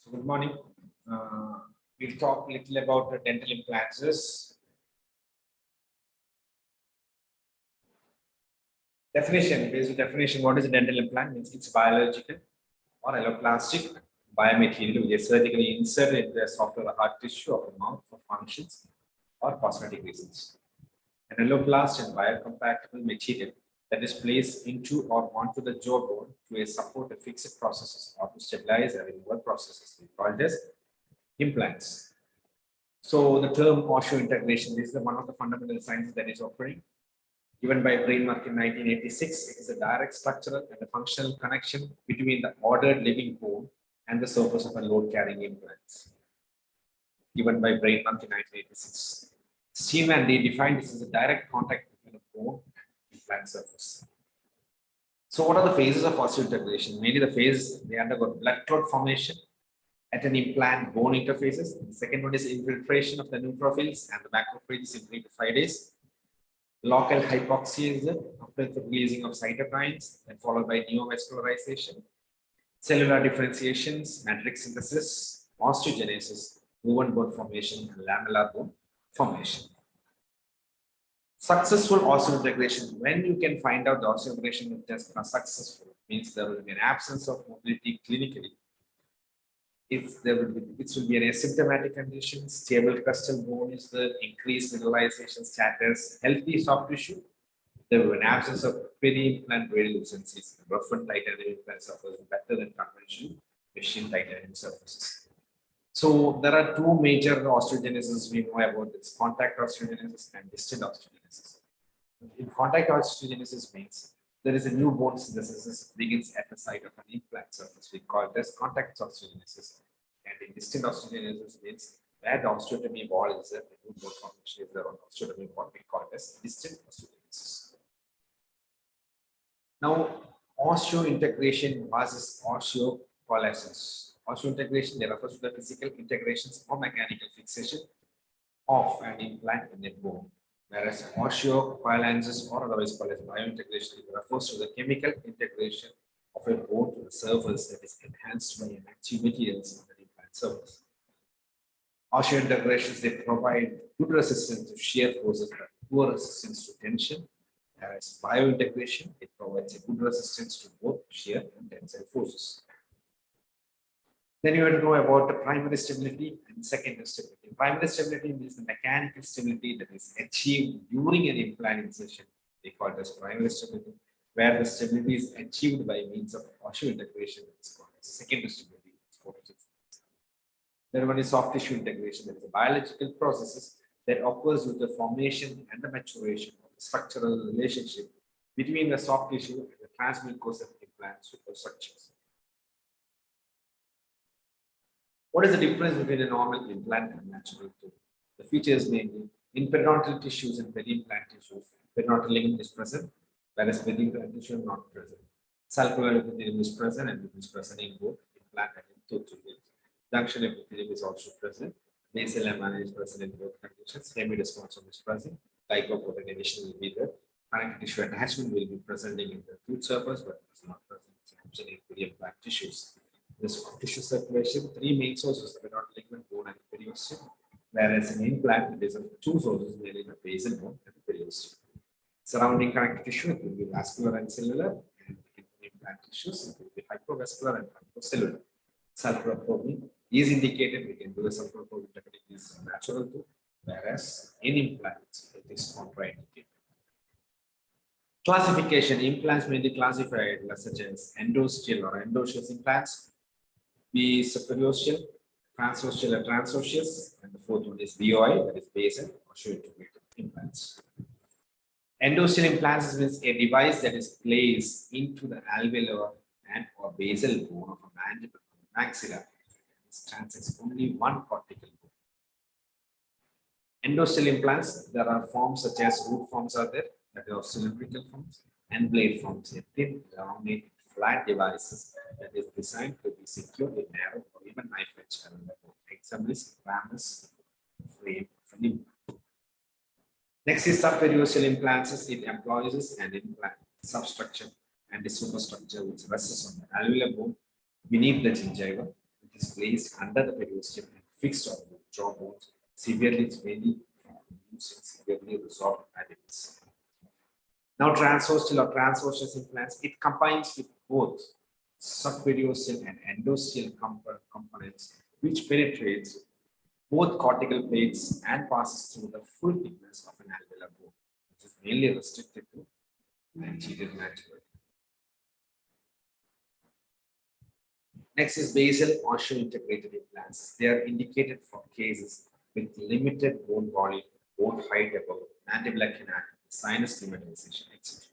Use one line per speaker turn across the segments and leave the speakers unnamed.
So good morning. We'll talk a little about the dental implants. Definition, basic definition, what is a dental implant? Means it's biological or alloplastic biomaterial which is surgically inserted into the soft or hard tissue of the mouth for functions or cosmetic reasons. An alloplast is biocompatible material that is placed into or onto the jawbone to support the fixed processes or to stabilize or remove processes. We call this implants. So the term osseointegration is one of the fundamental sciences that is occurring. Given by Brainmark in 1986, it is a direct structural and a functional connection between the ordered living bone and the surface of a load-carrying implants. Given by Brainmark in 1986. Steam and they defined this as a direct contact between the bone and implant surface. So what are the phases of osseointegration? Mainly the phase they undergo blood clot formation at an implant bone interfaces. The second one is infiltration of the neutrophils and the macrophages in 3 to 5 days. Local hypoxia is after the releasing of cytokines and followed by neovascularization. Cellular differentiations, matrix synthesis, osteogenesis, woven bone formation, and lamellar bone formation. Successful osseointegration. When you can find out the osseointegration is just successful, means there will be an absence of mobility clinically. If there will be, it will be an asymptomatic condition, stable crestal bone is the increased mineralization status, healthy soft tissue. There will be an absence of peri-implant radiolucencies. Rough and titanium implants are better than conventional machine titanium surfaces. So there are two major osteogenesis we know about this: contact osteogenesis and distant osteogenesis. In contact osteogenesis means there is a new bone synthesis begins at the site of an implant surface. We call this contact osteogenesis. And in distant osteogenesis means where the osteotomy wall is there, the new bone formation is there on osteotomy wall. We call it as distant osteogenesis. Now, osseointegration versus osteocoalescence. Osseointegration refers to the physical integrations or mechanical fixation of an implant in a bone. Whereas osteocoalescence or otherwise called as biointegration refers to the chemical integration of a bone to the surface that is enhanced by active materials on the implant surface. Osseointegrations, they provide good resistance to shear forces but poor resistance to tension. Whereas biointegration, it provides a good resistance to both shear and tensile forces. Then you have to know about the primary stability and secondary stability. Primary stability means the mechanical stability that is achieved during an implant insertion. We call it as primary stability, where the stability is achieved by means of osseointegration. It's called as secondary stability. Then one is soft tissue integration. That is a biological processes that occurs with the formation and the maturation of the structural relationship between the soft tissue and the transmucosal implant superstructures. What is the difference between a normal implant and natural tooth? The features mainly in periodontal tissues and peri-implant tissues. Periodontal ligament is present, whereas peri-implant tissue is not present. Sulcular epithelium is present and it is present in both implant and in tooth. Junction epithelium is also present. Nasal lamina is present in both conditions. Hemidesmosum is present. Glycoprotein will be there. Connective tissue attachment will be present in the tooth surface, but it is not present in peri-implant tissues. This tissue circulation, three main sources: the periodontal ligament, bone, and periosteum. Whereas in implant, it is of two sources, mainly the basal bone and the periosteum. Surrounding connective tissue, it will be vascular and cellular, and in implant tissues, it will be hypovascular and hypocellular. Sulcular probing is indicated. We can do a sulcular probing technique is natural too, whereas in implants, it is contraindicated. Classification: implants may be classified such as endosteal or endoceous implants, be superosteal, transosteal, and transosseous, and the fourth one is BOI, that is basal osseointegrated implants. Endosteal implants means a device that is placed into the alveolar and or basal bone of a mandible or maxilla. This transects only one cortical bone. Endosteal implants, there are forms such as root forms are there, that are cylindrical forms, and blade forms, a thin, rounded, flat devices that is designed to be secure with narrow or even knife edge. Example is ramus frame of an implant. Next is subperiosteal implants. It employs an implant substructure and a superstructure which rests on the alveolar bone beneath the gingiva. It is placed under the periosteum and fixed on the jaw bones. Severely, it's mainly used in severely resolved adults. Now, transostal or transversus implants, it combines with both subperiosteal and endosteal components, which penetrates both cortical plates and passes through the full thickness of an alveolar bone, which is mainly restricted to anterior lateral. Next is basal osseointegrated implants. They are indicated for cases with limited bone volume, bone height above mandibular canal, sinus pneumatization, etc.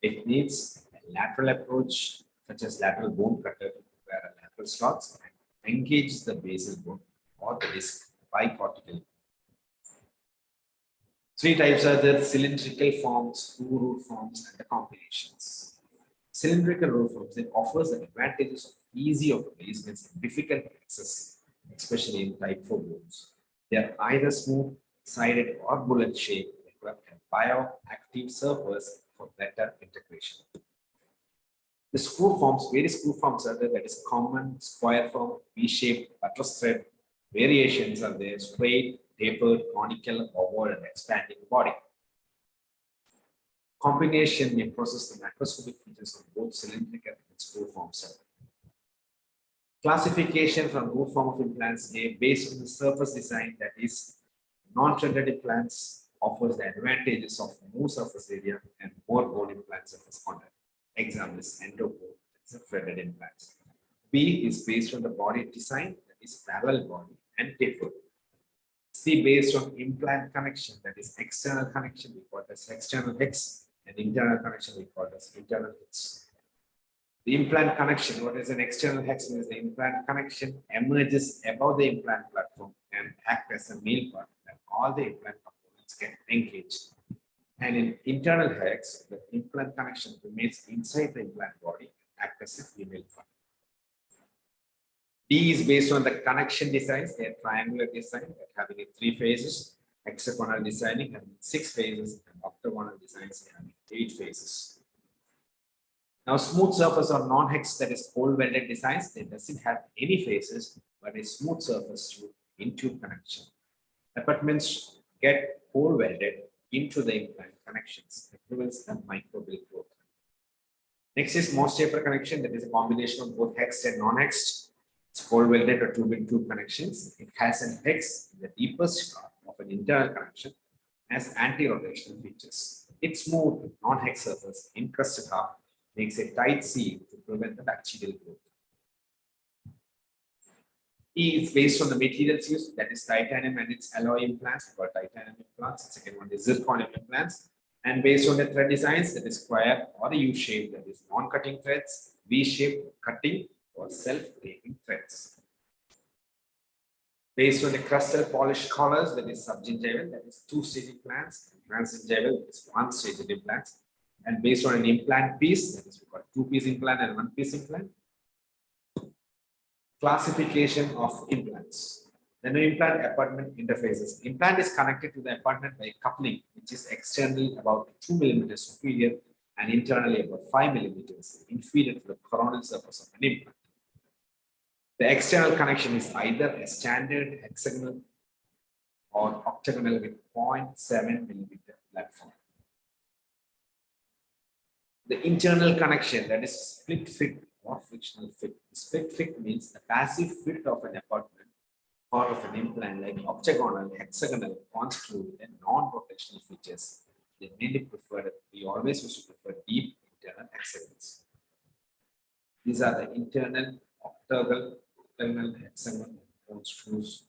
It needs a lateral approach, such as lateral bone cutter, where a lateral slots and engages the basal bone or the disc bicortically. Three types are the cylindrical forms, screw root forms, and the combinations. Cylindrical root forms, it offers the advantages of easy of placements and difficult to access, especially in type 4 bones. They are either smooth, sided, or bullet shaped, with a bioactive surface for better integration. The screw forms, various screw forms are there, that is common, square form, V-shaped, buttress thread. Variations are there, straight, tapered, conical, oval, and expanding body. Combination may process the macroscopic features of both cylindrical and screw forms. Classification from root form of implants based on the surface design, that is, non-threaded implants offers the advantages of more surface area and more bone implant surface contact. Example is endobone, it's a threaded implants. B is based on the body design, that is parallel body and tapered. C based on implant connection, that is external connection, we call it as external hex, and internal connection, we call it as internal hex. The implant connection, what is an external hex, means the implant connection emerges above the implant platform and act as a male part, and all the implant components get engaged. And in internal hex, the implant connection remains inside the implant body and act as a female part. D is based on the connection designs. They are triangular design, having 3 phases, hexagonal designing having 6 phases, and octagonal designs having 8 phases. Now, smooth surface or non-hex, that is pole welded designs, they doesn't have any phases, but a smooth surface through in-tube connection. Abutments get pole welded into the implant connections. That prevents the microbial growth. Next is Morse taper connection, that is a combination of both hexed and non-hexed. It's pole welded or tube-in-tube connections. It has an hex in the deepest part of an internal connection, as anti-rotational features. Its smooth non-hex surface encrusted half makes a tight seal to prevent the bacterial growth. E is based on the materials used, that is titanium and its alloy implants, for titanium implants. The second one is zirconium implants, and based on the thread designs, that is square or a U-shape, that is non-cutting threads, V-shaped cutting, or self-taping threads. Based on the crustal polished collars, that is subgingival, that is 2-stage implants, and transgingival, that is 1-stage implants. And based on an implant piece, that is we call 2-piece implant and 1-piece implant. Classification of implants. The new implant abutment interfaces. Implant is connected to the abutment by coupling, which is externally about 2 mm superior and internally about 5 mm inferior to the coronal surface of an implant. The external connection is either a standard hexagonal or octagonal with 0.7 mm platform. The internal connection, that is split fit or frictional fit. Split fit means the passive fit of an abutment or of an implant, like octagonal, hexagonal, conscrew with non-rotational features. They mainly prefer, we always used to prefer deep internal hexagons. These are the internal octagonal, hexagonal screws.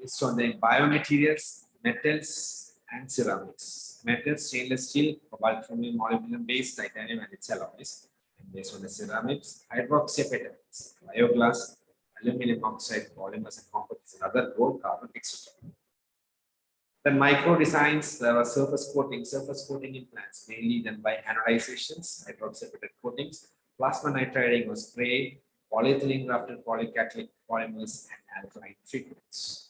Based on the biomaterials, metals, and ceramics. Metals, stainless steel, cobalt, chromium, molybdenum based, titanium, and its alloys. And based on the ceramics, hydroxyapatites, bioglass, aluminum oxide, polymers, and composites, and other gold, carbon, etc. Then micro designs, there are surface coating implants, mainly done by anodizations, hydroxyapatite coatings, plasma nitriding or spray, polyethylene grafted polycatalytic polymers, and alkaline treatments.